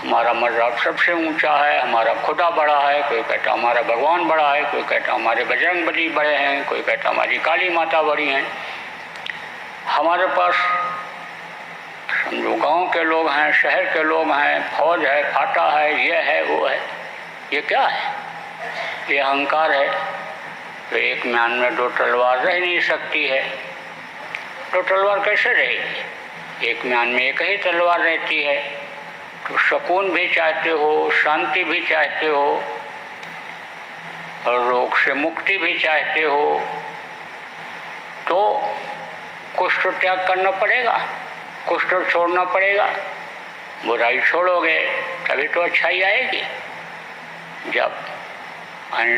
हमारा मज़हब सबसे ऊंचा है, हमारा खुदा बड़ा है, कोई कहता हमारा भगवान बड़ा है, कोई कहता हमारे बजरंगबली बड़े हैं, कोई कहता हमारी काली माता बड़ी हैं। हमारे पास समझो गांव के लोग हैं, शहर के लोग हैं, फौज है, फाटा है, ये है, वो है। ये क्या है? ये अहंकार है। तो एक म्यान में दो तलवार रह नहीं सकती है। दो तलवार कैसे रहेगी? एक म्यान में एक ही तलवार रहती है। तो सुकून भी चाहते हो, शांति भी चाहते हो, और रोग से मुक्ति भी चाहते हो, तो कुछ तो त्याग करना पड़ेगा, कुछ तो छोड़ना पड़ेगा। बुराई छोड़ोगे तभी तो अच्छाई आएगी। जब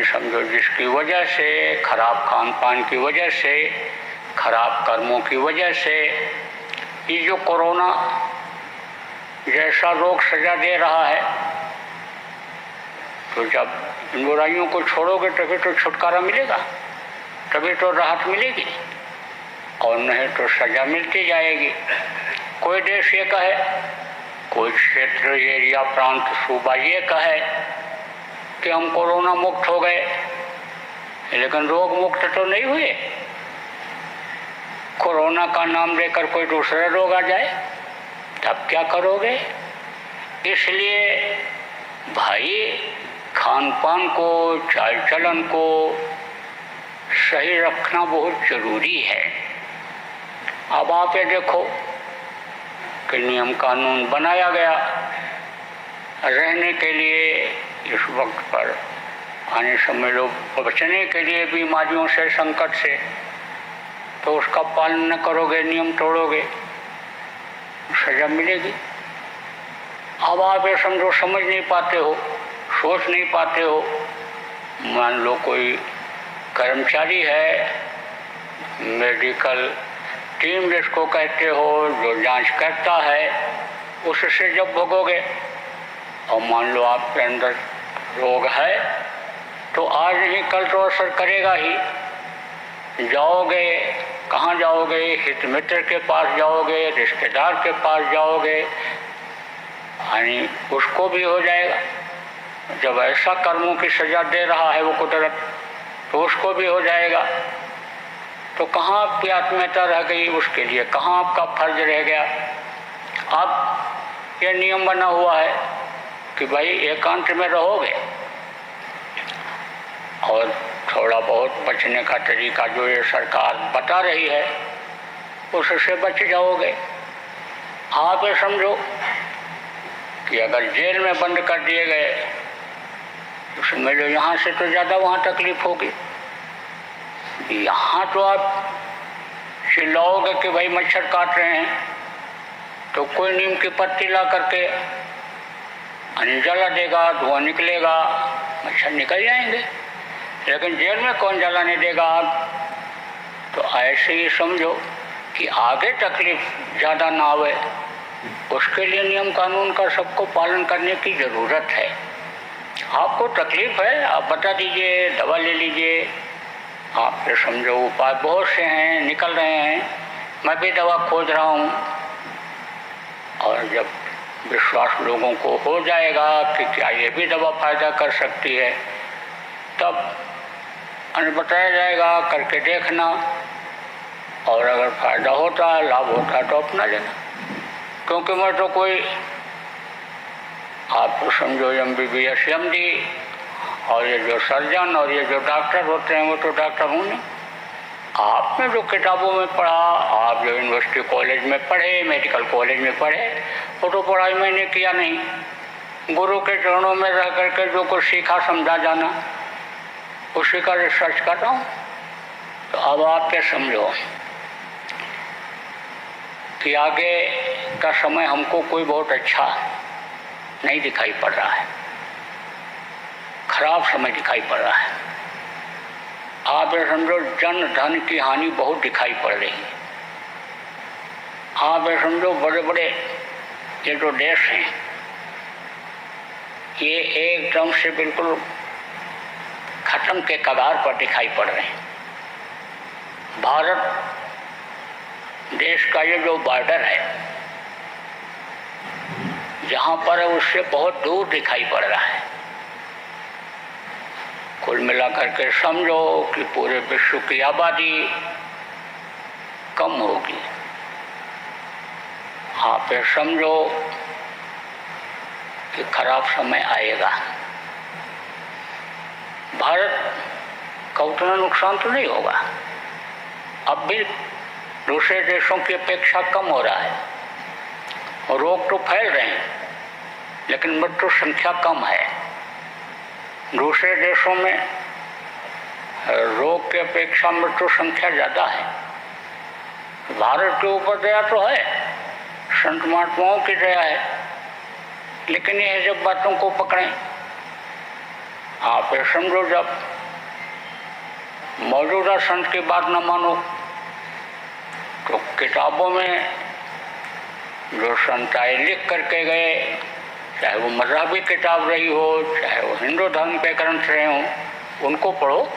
समझो जिसकी वजह से, खराब खान पान की वजह से, खराब कर्मों की वजह से ये जो कोरोना जैसा रोग सजा दे रहा है, तो जब इन बुराइयों को छोड़ोगे तभी तो छुटकारा मिलेगा, तभी तो राहत मिलेगी, और नहीं तो सजा मिलती जाएगी। कोई देश ये कहे, कोई क्षेत्र, एरिया, प्रांत, सूबा ये कहे कि हम कोरोना मुक्त हो गए, लेकिन रोग मुक्त तो नहीं हुए। कोरोना का नाम लेकर कोई दूसरा रोग आ जाए तब क्या करोगे? इसलिए भाई खान पान को, चाल चलन को सही रखना बहुत जरूरी है। अब आप ये देखो कि नियम कानून बनाया गया रहने के लिए, इस वक्त पर आने समय लोग बचने के लिए बीमारियों से, संकट से, तो उसका पालन न करोगे, नियम तोड़ोगे, सजा मिलेगी। अब आप ये समझो समझ नहीं पाते हो, सोच नहीं पाते हो। मान लो कोई कर्मचारी है, मेडिकल टीम जिसको कहते हो, जो जांच करता है, उससे जब भोगोगे और मान लो आपके अंदर रोग है, तो आज नहीं कल तो असर करेगा ही। जाओगे, कहाँ जाओगे? हित मित्र के पास जाओगे, रिश्तेदार के पास जाओगे, यानी उसको भी हो जाएगा। जब ऐसा कर्मों की सजा दे रहा है वो कुदरत, तो उसको भी हो जाएगा। तो कहाँ आपकी आत्मीयता रह गई उसके लिए? कहाँ आपका फर्ज रह गया? अब ये नियम बना हुआ है कि भाई एकांत में रहोगे और थोड़ा बहुत बचने का तरीका जो ये सरकार बता रही है उससे बच जाओगे। आप ये समझो कि अगर जेल में बंद कर दिए गए तो समझ लो यहाँ से तो ज़्यादा वहाँ तकलीफ होगी। यहाँ तो आप चिल्लाओगे कि भाई मच्छर काट रहे हैं, तो कोई नीम की पत्ती ला करके जला देगा, धुआं निकलेगा, मच्छर निकल जाएंगे। लेकिन जेल में कौन जलाने देगा आग? तो ऐसे ही समझो कि आगे तकलीफ ज़्यादा ना आवे, उसके लिए नियम कानून का सबको पालन करने की ज़रूरत है। आपको तकलीफ है, आप बता दीजिए, दवा ले लीजिए। आप ये समझो उपाय बहुत से हैं, निकल रहे हैं, मैं भी दवा खोज रहा हूँ। और जब विश्वास लोगों को हो जाएगा कि क्या ये भी दवा फायदा कर सकती है, तब बताया जाएगा, करके देखना, और अगर फायदा होता है, लाभ होता है तो अपना लेना। क्योंकि मैं तो कोई, आप तो समझो MBBS MD और ये जो सर्जन और ये जो डॉक्टर होते हैं वो तो डॉक्टर हूँ नहीं। आपने जो किताबों में पढ़ा, आप जो यूनिवर्सिटी कॉलेज में पढ़े, मेडिकल कॉलेज में पढ़े, वो तो पढ़ाई मैंने किया नहीं। गुरु के चरणों में रह करके जो कुछ सीखा समझा जाना, उसी का रिसर्च कर रहा हूँ। तो अब आप क्या समझो कि आगे का समय हमको कोई बहुत अच्छा नहीं दिखाई पड़ रहा है, खराब समय दिखाई पड़ रहा है। आप ये समझो जन धन की हानि बहुत दिखाई पड़ रही है। आप ये समझो बड़े बड़े ये जो देश हैं ये एकदम से बिल्कुल खत्म के कगार पर दिखाई पड़ रहे हैं। भारत देश का ये जो बॉर्डर है जहाँ पर है उससे बहुत दूर दिखाई पड़ रहा है। कुल मिलाकर के समझो कि पूरे विश्व की आबादी कम होगी। आप ये समझो कि खराब समय आएगा। भारत का उतना नुकसान तो नहीं होगा, अब भी दूसरे देशों की अपेक्षा कम हो रहा है और रोग तो फैल रहे हैं लेकिन मृत्यु संख्या कम है। दूसरे देशों में रोग की अपेक्षा मृत्यु संख्या ज़्यादा है। भारत के ऊपर दया तो है, संत महात्माओं की दया है, लेकिन ये जब बातों को पकड़ें, आप ये समझो जब मौजूदा संत की बात न मानो तो किताबों में जो संत आए लिख करके गए, चाहे वो मजहबी किताब रही हो, चाहे वो हिंदू धर्म के ग्रंथ रहे हों, उनको पढ़ो,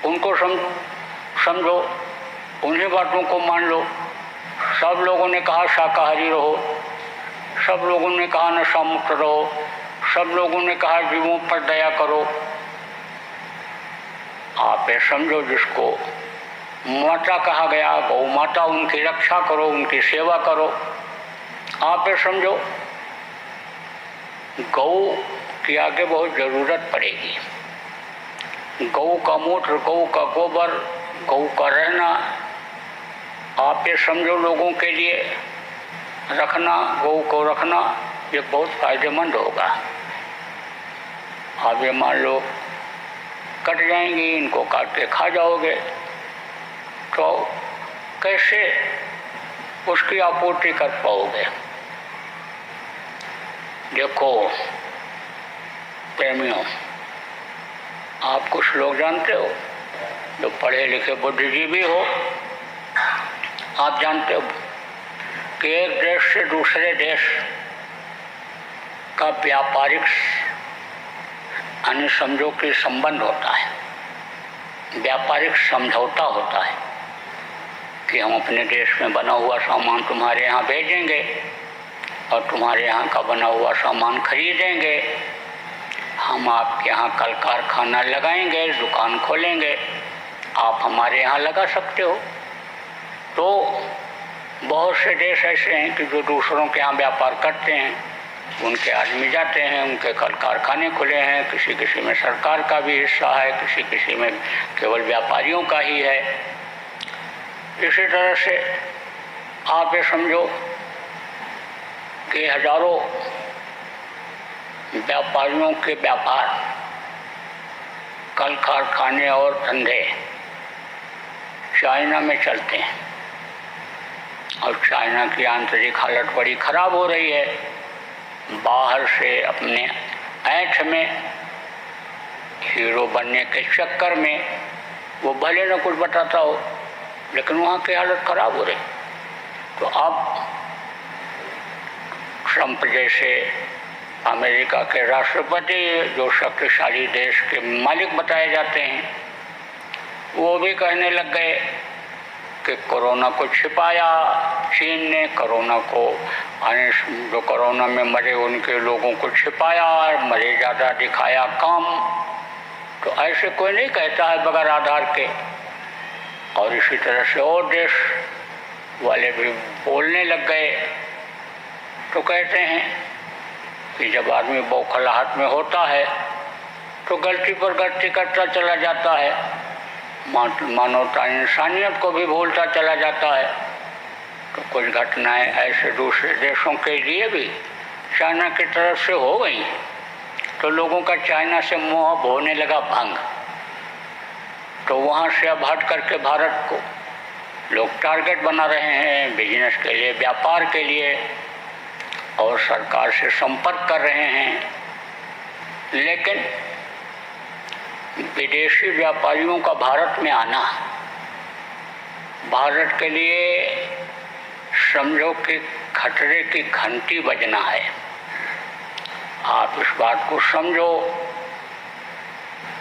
उनको समझो, उन्हीं बातों को मान लो। सब लोगों ने कहा शाकाहारी रहो, सब लोगों ने कहा नशा मुक्त रहो, सब लोगों ने कहा जीवों पर दया करो। आप ये समझो जिसको माता कहा गया, गौ माता, उनकी रक्षा करो, उनकी सेवा करो। आप ये समझो गौ की आगे बहुत ज़रूरत पड़ेगी। गौ का मूत्र, गौ का गोबर, गौ का रहना, आप ये समझो लोगों के लिए रखना, गौ को रखना, ये बहुत फायदेमंद होगा। आप ये मान लो कट जाएंगी, इनको काट के खा जाओगे तो कैसे उसकी आपूर्ति कर पाओगे? देखो प्रेमियों, आप कुछ लोग जानते हो जो पढ़े लिखे बुद्धिजीवी हो, आप जानते हो कि एक देश से दूसरे देश का व्यापारिक समझो कि संबंध होता है, व्यापारिक समझौता होता है कि हम अपने देश में बना हुआ सामान तुम्हारे यहाँ भेजेंगे और तुम्हारे यहाँ का बना हुआ सामान खरीदेंगे, हम आपके यहाँ कल कारखाना लगाएंगे, दुकान खोलेंगे, आप हमारे यहाँ लगा सकते हो। तो बहुत से देश ऐसे हैं कि जो दूसरों के यहाँ व्यापार करते हैं, उनके आदमी जाते हैं, उनके कल कारखाने खुले हैं, किसी किसी में सरकार का भी हिस्सा है, किसी किसी में केवल व्यापारियों का ही है। इसी तरह से आप ये समझो कि हजारों व्यापारियों के व्यापार, कल कारखाने और धंधे चाइना में चलते हैं और चाइना की आंतरिक हालत बड़ी खराब हो रही है। बाहर से अपने ऐंठ में, हीरो बनने के चक्कर में वो भले न कुछ बताता हो, लेकिन वहाँ की हालत खराब हो रही। तो अब ट्रंप जैसे अमेरिका के राष्ट्रपति, जो शक्तिशाली देश के मालिक बताए जाते हैं, वो भी कहने लग गए कि कोरोना को छिपाया चीन ने, कोरोना को जो कोरोना में मरे उनके लोगों को छिपाया, मरे ज़्यादा दिखाया कम। तो ऐसे कोई नहीं कहता है बगैर आधार के। और इसी तरह से और देश वाले भी बोलने लग गए। तो कहते हैं कि जब आदमी बौखलाहट में होता है तो गलती पर गलती करता चला जाता है, मानवता इंसानियत को भी भूलता चला जाता है। तो कुछ घटनाएं ऐसे दूसरे देशों के लिए भी चाइना की तरफ से हो गई, तो लोगों का चाइना से मोह होने लगा भंग। तो वहाँ से अब हट करके भारत को लोग टारगेट बना रहे हैं बिजनेस के लिए, व्यापार के लिए, और सरकार से संपर्क कर रहे हैं। लेकिन विदेशी व्यापारियों का भारत में आना भारत के लिए समझो कि खतरे की घंटी बजना है। आप इस बात को समझो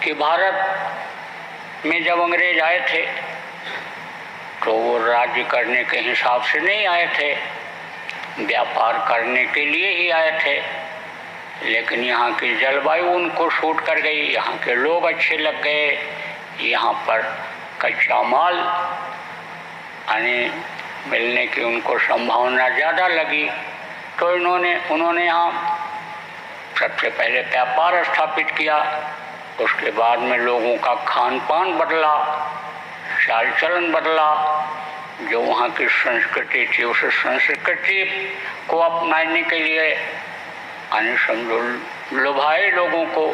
कि भारत में जब अंग्रेज आए थे तो वो राज्य करने के हिसाब से नहीं आए थे, व्यापार करने के लिए ही आए थे, लेकिन यहाँ की जलवायु उनको सूट कर गई, यहाँ के लोग अच्छे लग गए, यहाँ पर कच्चा माल यानी मिलने की उनको संभावना ज़्यादा लगी। तो उन्होंने यहाँ सबसे पहले व्यापार स्थापित किया। उसके बाद में लोगों का खान पान बदला, चाल चलन बदला, जो वहाँ की संस्कृति थी उस संस्कृति को अपनाने के लिए यानी समझो लुभाए लोगों को।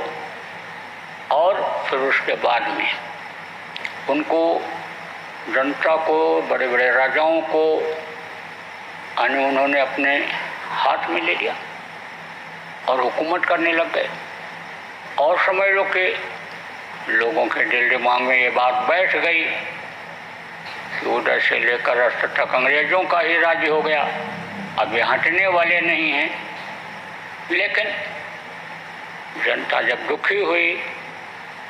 और फिर उसके बाद में उनको जनता को, बड़े बड़े राजाओं को यानी उन्होंने अपने हाथ में ले लिया और हुकूमत करने लग गए। और समझ लो कि लोगों के दिल दिमाग में ये बात बैठ गई कि उधर से लेकर अस्त तक अंग्रेजों का ही राज्य हो गया, अब ये हटने वाले नहीं हैं। लेकिन जनता जब दुखी हुई,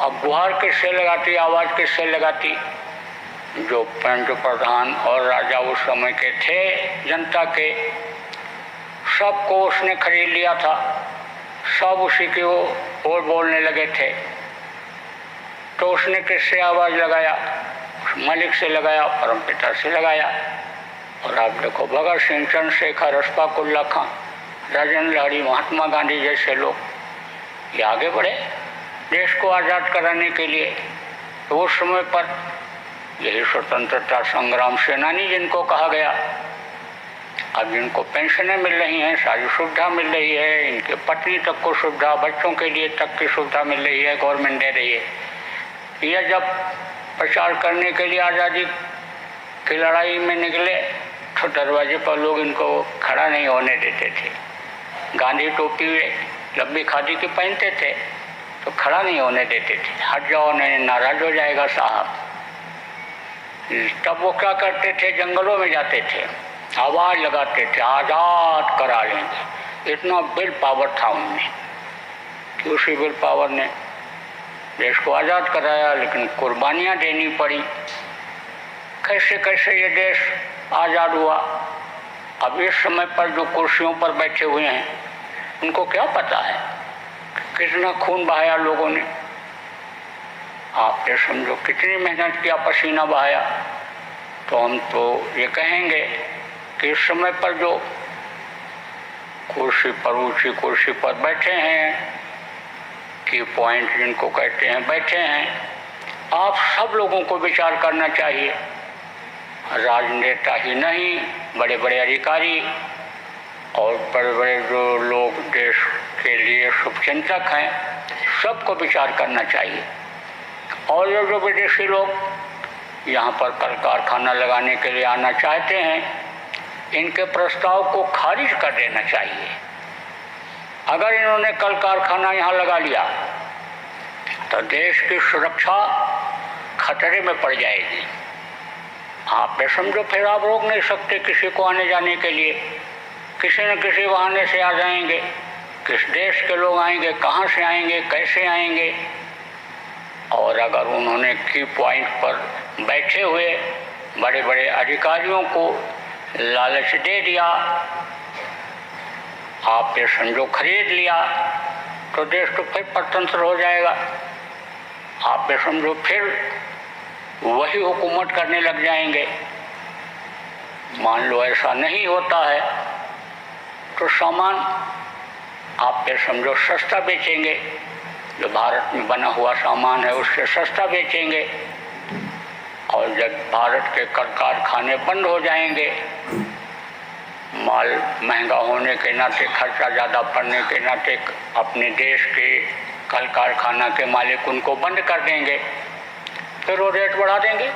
अब गुहार किससे लगाती, आवाज़ किससे लगाती? जो पंच प्रधान और राजा उस समय के थे जनता के, सबको उसने खरीद लिया था, सब उसी की ओर बोलने लगे थे। तो उसने किससे आवाज़ लगाया? मलिक से लगाया, परमपिता से लगाया। और आप देखो भगत सिंह, चंद्रशेखर, अशफाक उल्लाह खां, राजेंद्र लाहिड़ी, महात्मा गांधी जैसे लोग ये आगे बढ़े देश को आज़ाद कराने के लिए। तो उस समय पर यही स्वतंत्रता संग्राम सेनानी जिनको कहा गया, अब इनको पेंशनें मिल रही हैं, सारी सुविधा मिल रही है, इनके पत्नी तक को सुविधा, बच्चों के लिए तक की सुविधा मिल रही है, गवर्नमेंट दे रही है। यह जब प्रचार करने के लिए आज़ादी की लड़ाई में निकले तो दरवाजे पर लोग इनको खड़ा नहीं होने देते थे। गांधी टोपी लंबी खादी की पहनते थे तो खड़ा नहीं होने देते थे, हट जाओ नहीं नाराज हो जाएगा साहब। तब वो क्या करते थे, जंगलों में जाते थे, आवाज़ लगाते थे आज़ाद करा लेंगे। इतना विल पावर था उनमें कि उसी विल पावर ने देश को आज़ाद कराया, लेकिन कुर्बानियाँ देनी पड़ी। कैसे कैसे ये देश आज़ाद हुआ। अब इस समय पर जो कुर्सियों पर बैठे हुए हैं उनको क्या पता है कितना खून बहाया लोगों ने। आपने समझो कितनी मेहनत किया, पसीना बहाया। तो हम तो ये कहेंगे कि इस समय पर जो कुर्सी पर, ऊंची कुर्सी पर बैठे हैं, की पॉइंट जिनको कहते हैं, बैठे हैं, आप सब लोगों को विचार करना चाहिए। राजनेता ही नहीं, बड़े बड़े अधिकारी और बड़े बड़े जो लोग देश के लिए शुभचिंतक हैं, सबको विचार करना चाहिए। और जो विदेशी लोग यहाँ पर कल कारखाना लगाने के लिए आना चाहते हैं, इनके प्रस्ताव को खारिज कर देना चाहिए। अगर इन्होंने कल कारखाना यहाँ लगा लिया तो देश की सुरक्षा खतरे में पड़ जाएगी। आप समझो फिर आप रोक नहीं सकते किसी को आने जाने के लिए, किसी न किसी बहाने से आ जाएंगे। किस देश के लोग आएंगे, कहाँ से आएंगे, कैसे आएंगे। और अगर उन्होंने की पॉइंट पर बैठे हुए बड़े बड़े अधिकारियों को लालच दे दिया, आपने समझो खरीद लिया, तो देश तो फिर परतंत्र हो जाएगा। आपने समझो फिर वही हुकूमत करने लग जाएंगे। मान लो ऐसा नहीं होता है तो सामान आपने समझो सस्ता बेचेंगे, जो भारत में बना हुआ सामान है उससे सस्ता बेचेंगे। और जब भारत के कारखाने बंद हो जाएंगे, माल महंगा होने के नाते, खर्चा ज़्यादा पड़ने के नाते अपने देश के कल कारखाना के मालिक उनको बंद कर देंगे, फिर वो रेट बढ़ा देंगे।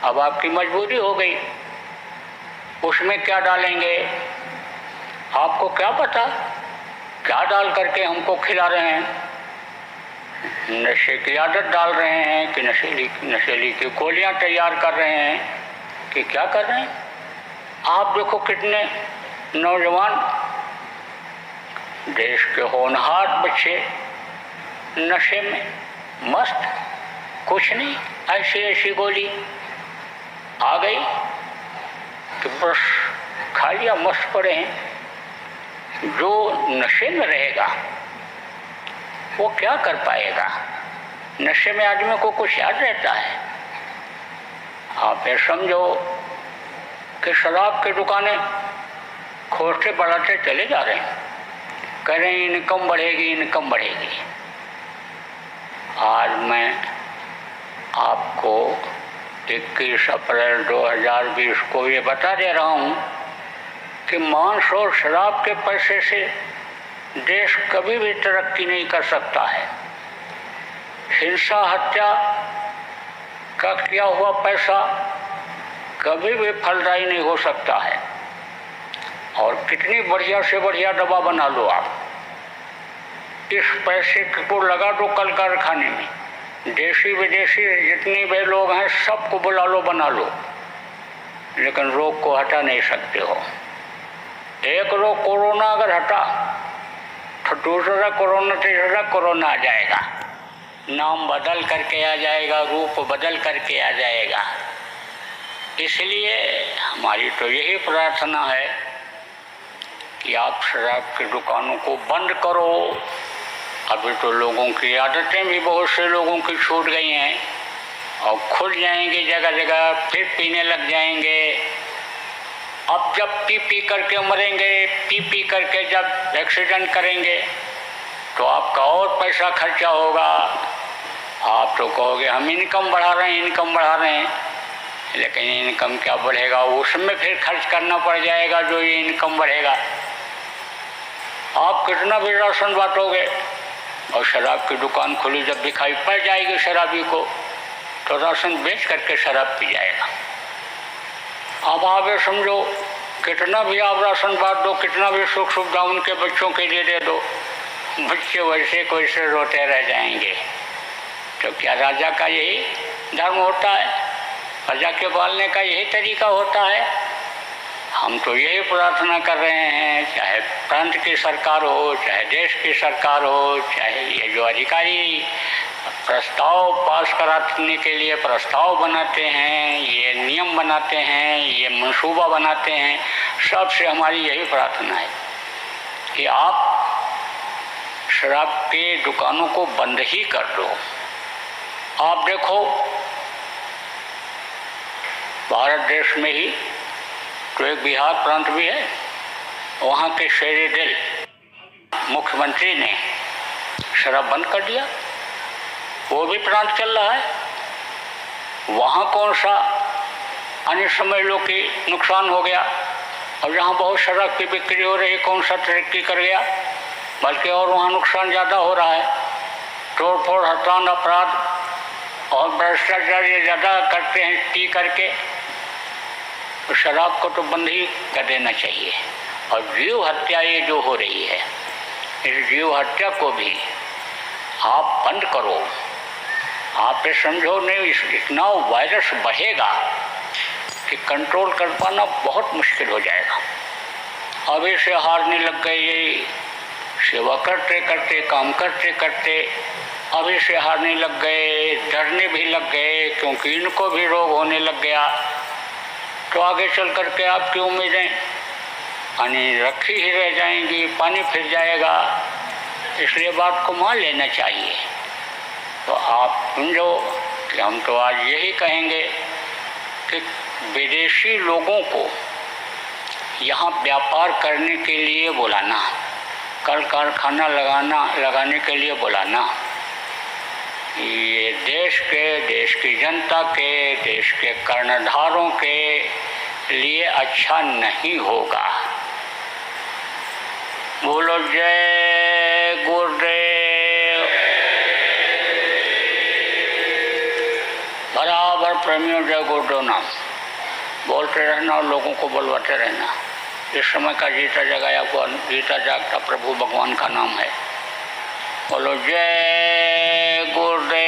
अब आपकी मजबूरी हो गई, उसमें क्या डालेंगे आपको क्या पता, क्या डाल करके हमको खिला रहे हैं। नशे की आदत डाल रहे हैं कि नशेली की गोलियां तैयार कर रहे हैं कि क्या कर रहे हैं। आप देखो कितने नौजवान देश के होनहार बच्चे नशे में मस्त, कुछ नहीं, ऐसी ऐसी गोली आ गई कि बस खा लिया, मस्त पड़े हैं। जो नशे में रहेगा वो क्या कर पाएगा? नशे में आदमी को कुछ याद रहता है? आप ये समझो कि शराब की दुकानें खोलते बढ़ाते चले जा रहे हैं, कह रहे हैं इनकम बढ़ेगी, इनकम बढ़ेगी। आज मैं आपको 21 अप्रैल 2020 को ये बता दे रहा हूँ कि मांस और शराब के पैसे से देश कभी भी तरक्की नहीं कर सकता है। हिंसा हत्या का किया हुआ पैसा कभी भी फलदायी नहीं हो सकता है। और कितनी बढ़िया से बढ़िया दवा बना लो आप, इस पैसे को लगा दो कल कारखाने में, देशी विदेशी जितने भी लोग हैं सबको बुला लो, बना लो, लेकिन रोग को हटा नहीं सकते हो। एक रोग कोरोना अगर हटा तो दूसरा कोरोना, तीसरा कोरोना आ जाएगा, नाम बदल करके आ जाएगा, रूप बदल करके आ जाएगा। इसलिए हमारी तो यही प्रार्थना है कि आप शराब की दुकानों को बंद करो। अभी तो लोगों की आदतें भी बहुत से लोगों की छूट गई हैं और खुल जाएंगे जगह जगह, फिर पीने लग जाएंगे। अब जब पी करके मरेंगे, पी करके जब एक्सीडेंट करेंगे तो आपका और पैसा खर्चा होगा। आप तो कहोगे हम इनकम बढ़ा रहे हैं, इनकम बढ़ा रहे हैं, लेकिन इनकम क्या बढ़ेगा? उसमें फिर खर्च करना पड़ जाएगा जो ये इनकम बढ़ेगा। आप कितना भी राशन बांटोगे और शराब की दुकान खुली जब दिखाई पड़ जाएगी शराबी को तो राशन बेच करके शराब पी जाएगा। अब आप ये समझो, कितना भी आप राशन बांट दो, कितना भी सुख सुविधा उनके बच्चों के लिए दे दो, बच्चे वैसे को वैसे रोते रह जाएंगे। तो क्या राजा का यही धर्म होता है? प्रजा के पालने का यही तरीका होता है? हम तो यही प्रार्थना कर रहे हैं, चाहे प्रांत की सरकार हो, चाहे देश की सरकार हो, चाहे ये जो अधिकारी प्रस्ताव पास कराने के लिए प्रस्ताव बनाते हैं, ये नियम बनाते हैं, ये मंसूबा बनाते हैं, सबसे हमारी यही प्रार्थना है कि आप शराब के दुकानों को बंद ही कर दो। आप देखो भारत देश में ही तो एक बिहार प्रांत भी है, वहाँ के शेर दिल मुख्यमंत्री ने शराब बंद कर दिया। वो भी प्रांत चल रहा है, वहाँ कौन सा अन्य समय लोग की नुकसान हो गया, और जहाँ बहुत शराब की बिक्री हो रही कौन सा तरक्की कर गया, बल्कि और वहाँ नुकसान ज़्यादा हो रहा है। तोड़ फोड़, हत्यान, अपराध और भ्रष्टाचार ये ज़्यादा करते हैं पी करके। तो शराब को तो बंद ही कर देना चाहिए। और जीव हत्या ये जो हो रही है, इस जीव हत्या को भी आप बंद करो। आप ये समझो नहीं, इतना वायरस बढ़ेगा कि कंट्रोल कर पाना बहुत मुश्किल हो जाएगा। अभी से हारने लग गए, ये सेवा करते करते, काम करते करते अभी से हारने लग गए, डरने भी लग गए, क्योंकि इनको भी रोग होने लग गया। तो आगे चल करके आपकी उम्मीदें पानी रखी ही रह जाएंगी, पानी फिर जाएगा। इसलिए बात को मान लेना चाहिए। तो आप समझो कि हम तो आज यही कहेंगे कि विदेशी लोगों को यहाँ व्यापार करने के लिए बुलाना, कल कारखाना लगाने के लिए बुलाना, ये देश की जनता के, देश के कर्णधारों के लिए अच्छा नहीं होगा। बोलो जय गुरुदेव। बराबर प्रेमियों जय गुरुदेव नाम बोलते रहना और लोगों को बुलवाते रहना। इस समय का जीता जगाया हुआ, जीता जागता प्रभु भगवान का नाम है। बोलो जय गुरुदेव।